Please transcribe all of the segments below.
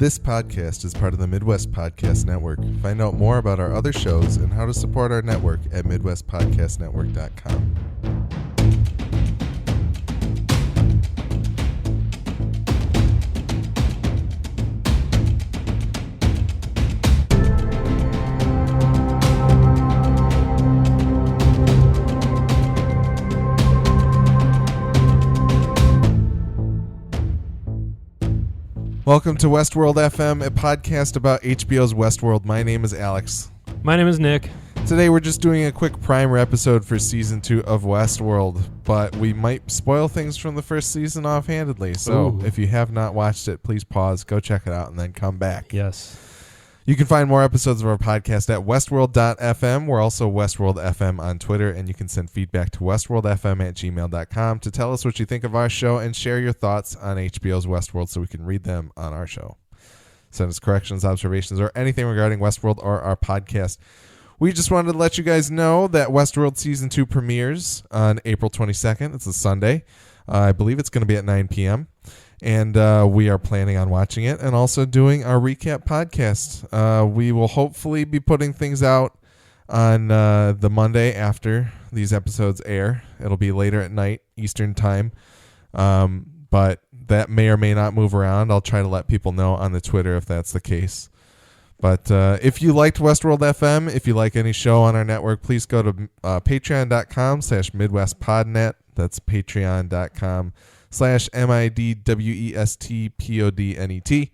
This podcast is part of the Midwest Podcast Network. Find out more about our other shows and how to support our network at midwestpodcastnetwork.com. Welcome to Westworld FM, a podcast about HBO's Westworld. My name is Alex. My name is Nick. Today we're just doing a quick primer episode for Season 2 of Westworld, but we might spoil things from the first season offhandedly. So If you have not watched it, please pause, go check it out, and then come back. Yes. You can find more episodes of our podcast at westworld.fm. We're also Westworld FM on Twitter, and you can send feedback to westworldfm@gmail.com to tell us what you think of our show and share your thoughts on HBO's Westworld so we can read them on our show. Send us corrections, observations, or anything regarding Westworld or our podcast. We just wanted to let you guys know that Westworld Season 2 premieres on April 22nd. It's a Sunday. I believe it's going to be at 9 p.m., and we are planning on watching it and also doing our recap podcast. We will hopefully be putting things out on the Monday after these episodes air. It'll be later at night, Eastern time. But that may or may not move around. I'll try to let people know on the Twitter if that's the case. But if you liked Westworld FM, if you like any show on our network, please go to patreon.com/MidwestPodnet. That's patreon.com/MidwestPodnet.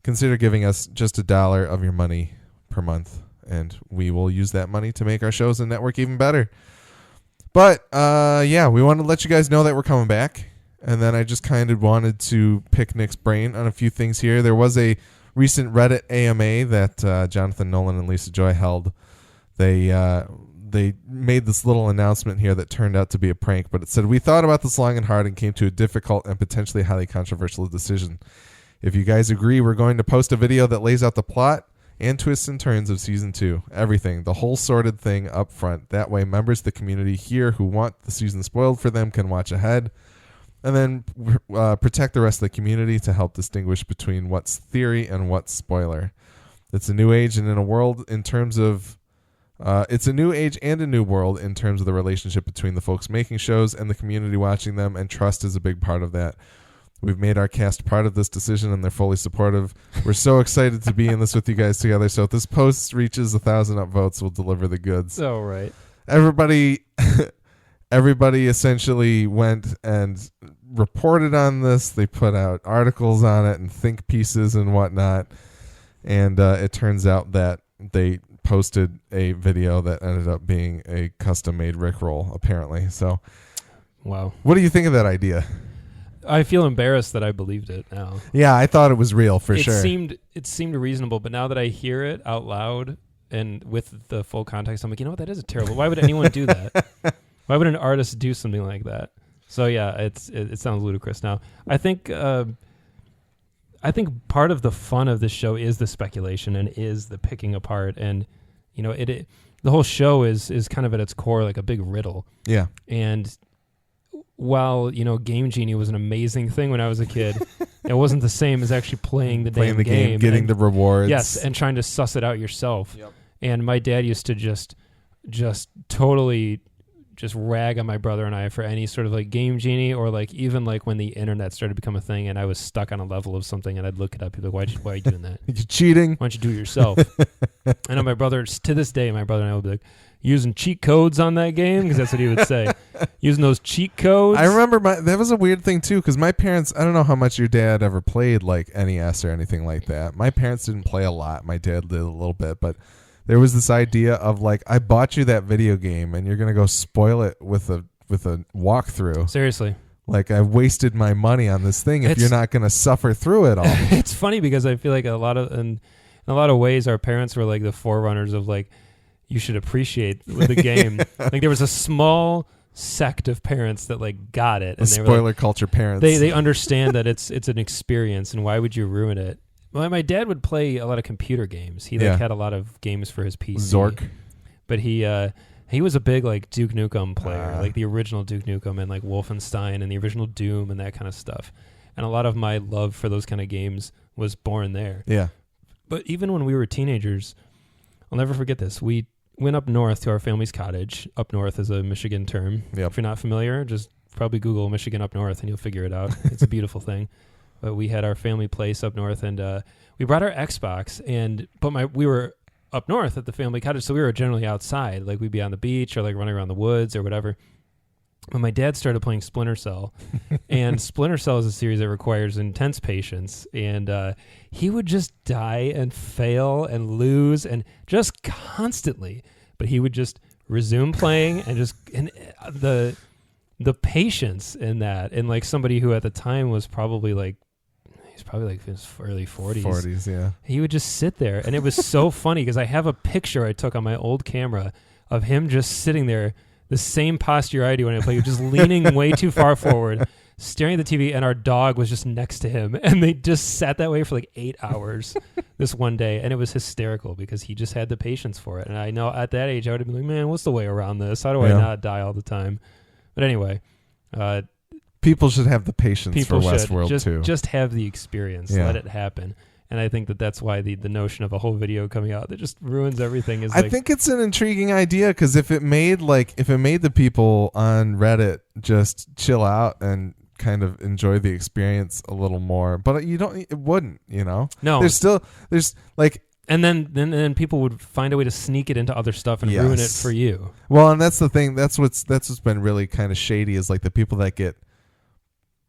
Consider giving us just $1 of your money per month, and we will use that money to make our shows and network even better. But, we wanted to let you guys know that we're coming back, and then I just kind of wanted to pick Nick's brain on a few things here. There was a recent Reddit AMA that Jonathan Nolan and Lisa Joy held. They made this little announcement here that turned out to be a prank, but it said, "We thought about this long and hard and came to a difficult and potentially highly controversial decision. If you guys agree, we're going to post a video that lays out the plot and twists and turns of Season 2. Everything, the whole sorted thing up front. That way members of the community here who want the season spoiled for them can watch ahead, and then protect the rest of the community to help distinguish between what's theory and what's spoiler. It's a new age and in a world in terms of it's a new age and a new world in terms of the relationship between the folks making shows and the community watching them, and trust is a big part of that. We've made our cast part of this decision, and they're fully supportive. We're so excited to be in this with you guys together. So if this post reaches 1,000 upvotes, we'll deliver the goods." Oh, right. Everybody essentially went and reported on this. They put out articles on it and think pieces and whatnot. And it turns out that they posted a video that ended up being a custom-made Rickroll, apparently. So, wow. What do you think of that idea? I feel embarrassed that I believed it now. Yeah, I thought it was real for sure. It seemed reasonable, but now that I hear it out loud and with the full context, I'm like, you know what? That is terrible. Why would anyone do that? Why would an artist do something like that? So yeah, it sounds ludicrous now. I think part of the fun of this show is the speculation and is the picking apart, and the whole show is kind of at its core like a big riddle. Yeah. And while Game Genie was an amazing thing when I was a kid, it wasn't the same as actually playing the game, getting the rewards. Yes, and trying to suss it out yourself. Yep. And my dad used to just totally just rag on my brother and I for any sort of like Game Genie, or like even like when the internet started to become a thing and I was stuck on a level of something and I'd look it up. He'd be like, why are you doing that? You're cheating. Why don't you do it yourself? I know my brother, to this day, my brother and I would be like, using cheat codes on that game, because that's what he would say. Using those cheat codes. I remember that was a weird thing too, because my parents, I don't know how much your dad ever played like NES or anything like that. My parents didn't play a lot. My dad did a little bit, but there was this idea of like, I bought you that video game and you're going to go spoil it with a walkthrough. Seriously. Like, I wasted my money on this thing if you're not going to suffer through it all. It's funny because I feel like in a lot of ways our parents were like the forerunners of like, you should appreciate the game. Like there was a small sect of parents that like got it. And spoiler like, culture parents. They understand that it's an experience and why would you ruin it? Well, my dad would play a lot of computer games. He had a lot of games for his PC. Zork. But he was a big like Duke Nukem player, like the original Duke Nukem and like Wolfenstein and the original Doom and that kind of stuff. And a lot of my love for those kind of games was born there. Yeah. But even when we were teenagers, I'll never forget this. We went up north to our family's cottage. Up north is a Michigan term. Yep. If you're not familiar, just probably Google Michigan up north and you'll figure it out. It's a beautiful thing. But we had our family place up north, and we brought our Xbox, but we were up north at the family cottage, so we were generally outside. Like, we'd be on the beach or like running around the woods or whatever. But my dad started playing Splinter Cell, and Splinter Cell is a series that requires intense patience, and he would just die and fail and lose and just constantly. But he would just resume playing and the patience in that, and like somebody who at the time was probably like, he's probably like in his early 40s. 40s, yeah. He would just sit there, and it was so funny because I have a picture I took on my old camera of him just sitting there, the same posture I do when I play, just leaning way too far forward, staring at the TV, and our dog was just next to him, and they just sat that way for like 8 hours this one day, and it was hysterical because he just had the patience for it. And I know at that age I would have been like, man, what's the way around this? How do I not die all the time? But anyway, people should have the patience for Westworld too. Just have the experience, let it happen. And I think that's why the notion of a whole video coming out that just ruins everything is. I think it's an intriguing idea because if it made the people on Reddit just chill out and kind of enjoy the experience a little more, but it wouldn't, No, there's like. And then people would find a way to sneak it into other stuff and ruin it for you. Well, and that's the thing. That's what's been really kind of shady is like the people that get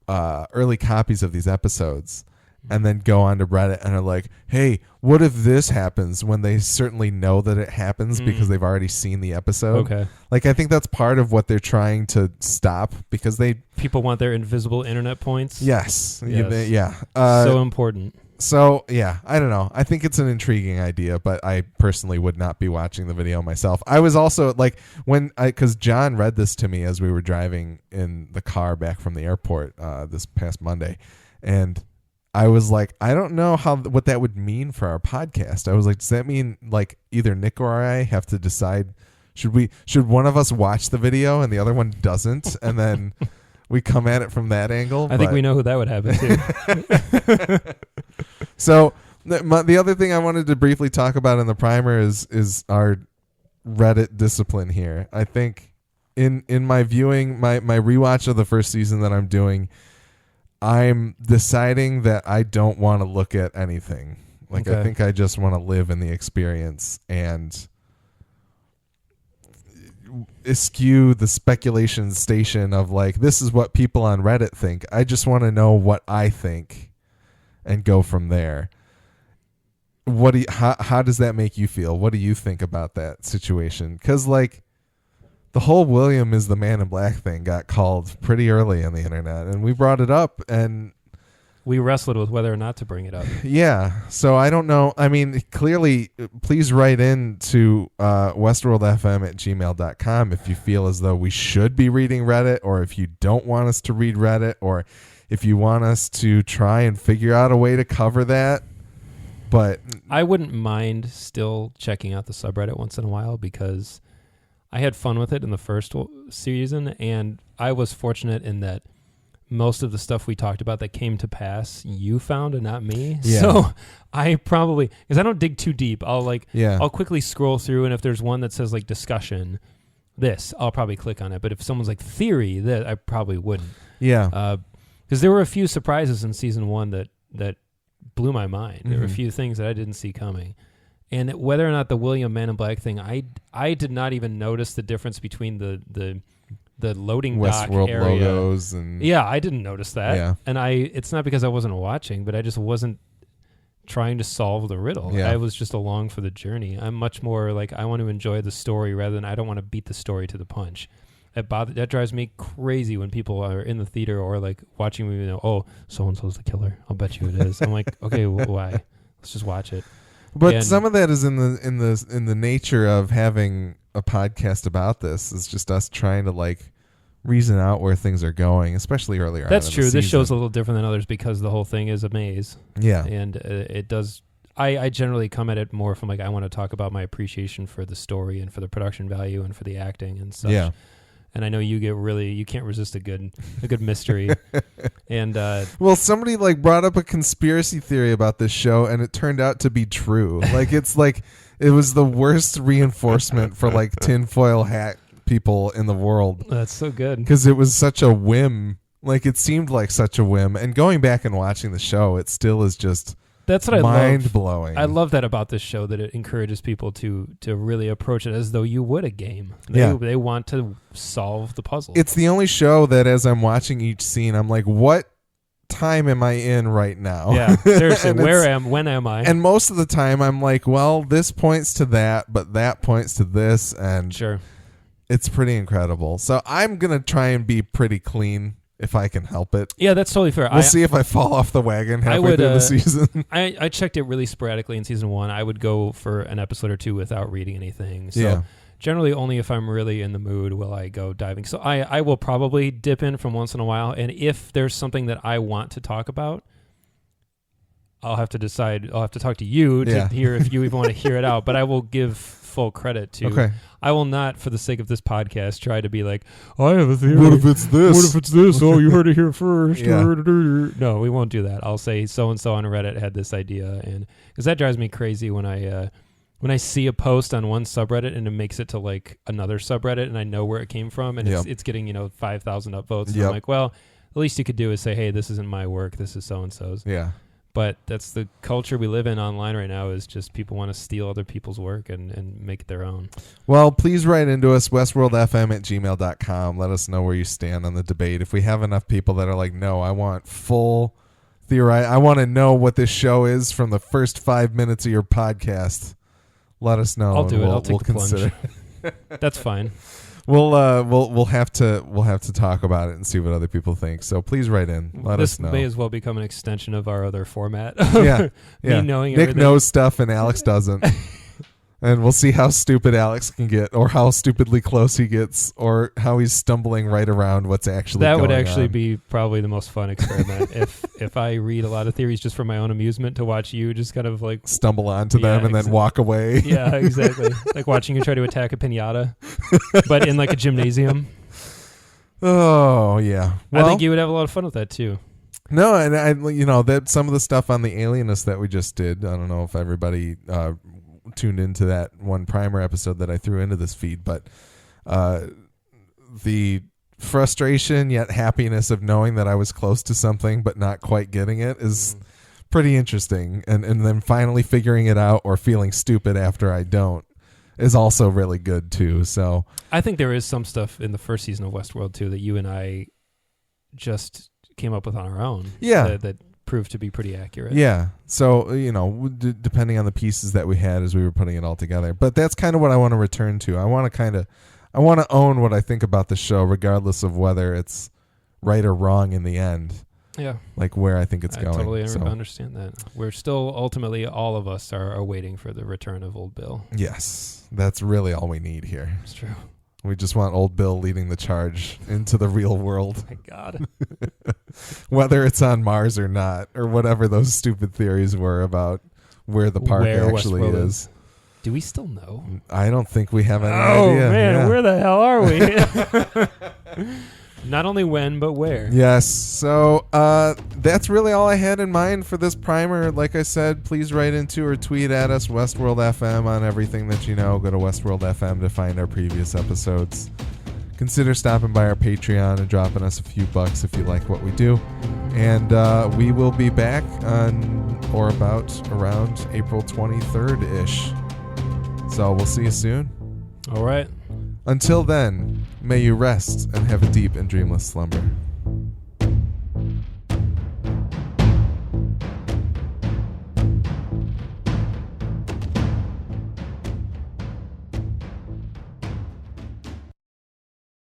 early copies of these episodes and then go onto Reddit and are like, hey, what if this happens, when they certainly know that it happens because they've already seen the episode. Okay. Like, I think that's part of what they're trying to stop because people want their invisible internet points. Yes. Yeah. So important. So, yeah, I don't know. I think it's an intriguing idea, but I personally would not be watching the video myself. I was also like, because John read this to me as we were driving in the car back from the airport this past Monday, and I was like, I don't know what that would mean for our podcast. I was like, does that mean like either Nick or I have to decide, should one of us watch the video and the other one doesn't, and then we come at it from that angle? I think we know who that would happen to. So the other thing I wanted to briefly talk about in the primer is our Reddit discipline here. I think in my viewing, my rewatch of the first season that I'm doing, I'm deciding that I don't want to look at anything. Like, okay. I think I just want to live in the experience and eschew the speculation station of like, this is what people on Reddit think. I just want to know what I think and go from there. How does that make you feel? What do you think about that situation? Because like the whole William is the Man in Black thing got called pretty early on the internet, and we brought it up and we wrestled with whether or not to bring it up. Yeah. So I don't know. I mean, clearly, please write in to westworldfm@gmail.com if you feel as though we should be reading Reddit, or if you don't want us to read Reddit, or if you want us to try and figure out a way to cover that. But I wouldn't mind still checking out the subreddit once in a while because I had fun with it in the first season, and I was fortunate in that most of the stuff we talked about that came to pass, you found and not me. Yeah. So I probably, because I don't dig too deep, I'll quickly scroll through, and if there's one that says like discussion, I'll probably click on it. But if someone's like theory, that I probably wouldn't. Yeah. Because there were a few surprises in season one that blew my mind. There were a few things that I didn't see coming. And whether or not the William Man in Black thing, I did not even notice the difference between the loading dock Westworld area. logos and I didn't notice that. Yeah. And it's not because I wasn't watching, but I just wasn't trying to solve the riddle. Yeah. I was just along for the journey. I'm much more like I want to enjoy the story rather than I don't want to beat the story to the punch. That drives me crazy when people are in the theater or like watching me. So and so's the killer. I'll bet you it is. I'm like, okay, why? Let's just watch it. But some of that is in the nature of having a podcast about this. Is just us trying to like reason out where things are going, especially earlier on. That's true. This show's a little different than others because the whole thing is a maze. Yeah, and it does. I generally come at it more from like I want to talk about my appreciation for the story and for the production value and for the acting and such. Yeah. and I know you can't resist a good mystery. And well, somebody like brought up a conspiracy theory about this show, and it turned out to be true. Like it was the worst reinforcement for like tinfoil hat people in the world. That's so good because it was such a whim. Like it seemed like such a whim, and going back and watching the show, it still is just. That's what mind blowing. I love that about this show, that it encourages people to really approach it as though you would a game. They want to solve the puzzle. It's the only show that as I'm watching each scene, I'm like, what time am I in right now? Yeah, seriously, when am I? And most of the time I'm like, well, this points to that, but that points to this, and sure, it's pretty incredible. So I'm gonna try and be pretty clean if I can help it. Yeah, that's totally fair. We'll see if I fall off the wagon halfway through the season. I checked it really sporadically in season 1. I would go for an episode or two without reading anything. So generally only if I'm really in the mood will I go diving. So I will probably dip in from once in a while, and if there's something that I want to talk about, I'll have to decide. I'll have to talk to you to hear if you even want to hear it out. But I will give full credit to. Okay. I will not, for the sake of this podcast, try to be like, I have a theory. What if it's this? What if it's this? Oh, you heard it here first. Yeah. No, we won't do that. I'll say so and so on Reddit had this idea, and because that drives me crazy when I see a post on one subreddit and it makes it to like another subreddit, and I know where it came from, and it's getting 5,000 upvotes. And I'm like, well, the least you could do is say, hey, this isn't my work. This is so and so's. Yeah. But that's the culture we live in online right now, is just people want to steal other people's work and make it their own. Well, please write into us, westworldfm@gmail.com. Let us know where you stand on the debate. If we have enough people that are like, no, I want full theory. I want to know what this show is from the first 5 minutes of your podcast. Let us know. I'll do it. I'll take the consider. plunge. That's fine. We'll have to talk about it and see what other people think. So please write in. Let us know. This may as well become an extension of our other format. Yeah. Me knowing Nick everything. knows stuff and Alex doesn't. And we'll see how stupid Alex can get, or how stupidly close he gets, or how he's stumbling right around what's actually going on. That would actually be probably the most fun experiment. if I read a lot of theories just for my own amusement, to watch you just kind of like stumble onto them and then walk away. Yeah, exactly. Like watching you try to attack a piñata, but in like a gymnasium. Oh, yeah. Well, I think you would have a lot of fun with that too. No, and that some of the stuff on the alienist that we just did, I don't know if everybody tuned into that one primer episode that I threw into this feed, but the frustration yet happiness of knowing that I was close to something but not quite getting it is pretty interesting, and then finally figuring it out or feeling stupid after I don't is also really good too. So I think there is some stuff in the first season of Westworld too that you and I just came up with on our own. Yeah. That proved to be pretty accurate. Yeah. So, depending on the pieces that we had as we were putting it all together. But that's kind of what I want to return to. I want to own what I think about the show, regardless of whether it's right or wrong in the end. Yeah. Like where I think it's going. I totally understand that. We're still ultimately, all of us are waiting for the return of Old Bill. Yes. That's really all we need here. It's true. We just want Old Bill leading the charge into the real world. My God. Whether it's on Mars or not, or whatever those stupid theories were about where the park actually is. Do we still know? I don't think we have any idea. Oh, man, where the hell are we? Not only when, but where. Yes. So that's really all I had in mind for this primer. Like I said, please write into or tweet at us, Westworld FM, on everything that you know. Go to Westworld FM to find our previous episodes. Consider stopping by our Patreon and dropping us a few bucks if you like what we do. And we will be back on or about around April 23rd-ish. So we'll see you soon. All right. Until then, may you rest and have a deep and dreamless slumber.